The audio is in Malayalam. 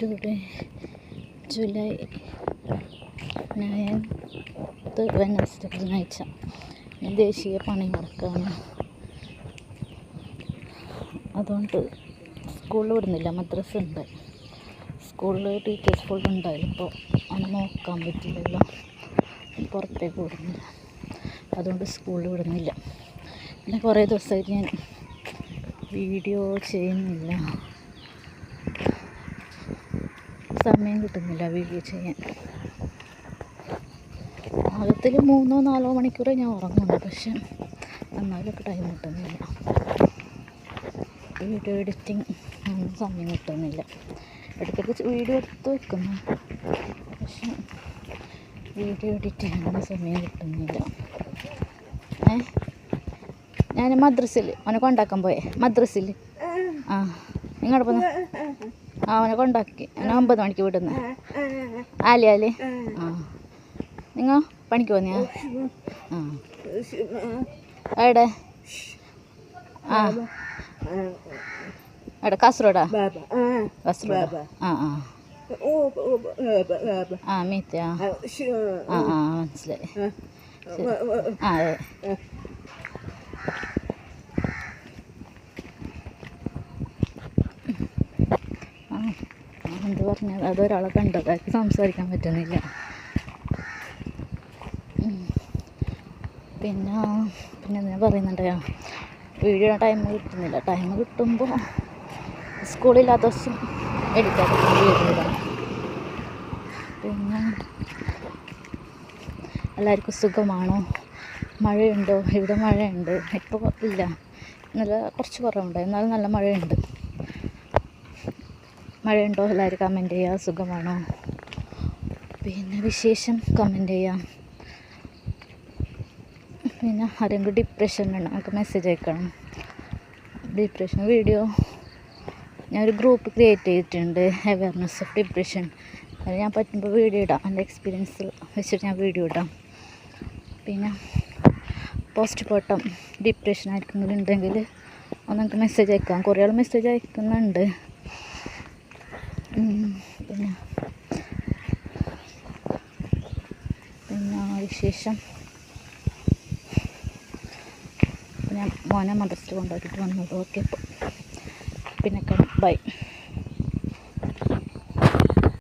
Today, July 9th, Wednesday ബുധനാഴ്ച. ദേശീയ പണിമുടക്കാണ്. അതുകൊണ്ട് സ്കൂളിൽ വിടുന്നില്ല, മദ്രസ ഉണ്ട്. സ്കൂളിൽ ടീച്ചേഴ്സ് ഫുൾ ഉണ്ടായാലും ഇപ്പോൾ അത് നോക്കാൻ പറ്റില്ലല്ലോ, പുറത്തേക്ക് വിടുന്നില്ല. അതുകൊണ്ട് സ്കൂളിൽ വിടുന്നില്ല. പിന്നെ കുറേ ദിവസമായിട്ട് ഞാൻ വീഡിയോ ചെയ്യുന്നില്ല, സമയം കിട്ടുന്നില്ല വീഡിയോ ചെയ്യാൻ. ആകത്തിൽ 3-4 മണിക്കൂർ ഞാൻ ഉറങ്ങുന്നു, പക്ഷെ എന്നാലൊക്കെ ടൈം കിട്ടുന്നില്ല. വീഡിയോ എഡിറ്റിംഗ് സമയം കിട്ടുന്നില്ല. ഇടയ്ക്കൊക്കെ വീഡിയോ എടുത്ത് വെക്കുന്നു, പക്ഷെ വീഡിയോ എഡിറ്റ് ചെയ്യാനൊന്നും സമയം കിട്ടുന്നില്ല. ഞാൻ മദ്രസയിൽ അവനെ കൊണ്ടാക്കാൻ പോയേ, മദ്രസയിൽ നിങ്ങളുടെ പോന്ന അവനെ കൊണ്ടാക്കി. ഞാൻ 9 മണിക്ക് വിടുന്നത്. ആലി നിങ്ങൾ പണിക്ക് പോന്നെയാ? എവിടെ? എവിടെ? കാസർഗോഡാ? കാസർഗോഡ്. മീത്തയാ? മനസ്സിലായി. അതെ. എന്ത് പറഞ്ഞാൽ അതൊരാളെ കണ്ടതാക്കി സംസാരിക്കാൻ പറ്റുന്നില്ല. പിന്നെ ഞാൻ പറയുന്നുണ്ട്, വീഡിയോ ടൈം കിട്ടുന്നില്ല. ടൈം കിട്ടുമ്പോൾ സ്കൂളില്ലാത്ത ദിവസം എഡിറ്റാക്കി വീഡിയോ ഇടാം. പിന്നെ എല്ലാവർക്കും സുഖമാണോ? മഴയുണ്ടോ? ഇവിടെ മഴയുണ്ട്. ഇപ്പോൾ ഇല്ല, നല്ല കുറച്ച് കുറവുണ്ട്, എന്നാലും നല്ല മഴയുണ്ട്. മഴയുണ്ടോ? എല്ലാവരും കമൻറ്റ് ചെയ്യുക. സുഖമാണോ? പിന്നെ വിശേഷം കമൻറ്റ് ചെയ്യാം. പിന്നെ ആരെങ്കിലും ഡിപ്രഷൻ വേണം, നമുക്ക് മെസ്സേജ് അയക്കണം. ഡിപ്രഷൻ വീഡിയോ ഞാനൊരു ഗ്രൂപ്പ് ക്രിയേറ്റ് ചെയ്തിട്ടുണ്ട്, അവയർനെസ് ഓഫ് ഡിപ്രഷൻ. അത് ഞാൻ പറ്റുമ്പോൾ വീഡിയോ ഇടാം, എൻ്റെ എക്സ്പീരിയൻസ് വെച്ചിട്ട് ഞാൻ വീഡിയോ ഇടാം. പിന്നെ പോസ്റ്റ് മോർട്ടം ഡിപ്രഷൻ ആർക്കെങ്കിലും ഉണ്ടെങ്കിൽ ഒന്ന് നമുക്ക് മെസ്സേജ് അയക്കാം. കുറേ ആൾ മെസ്സേജ് അയക്കുന്നുണ്ട്. പിന്നെ വിശേഷം ഞാൻ മോനെ മദ്രസയിൽ കൊണ്ടാക്കിയിട്ട് വന്നത്. ഓക്കെ, പിന്നെ ബൈ.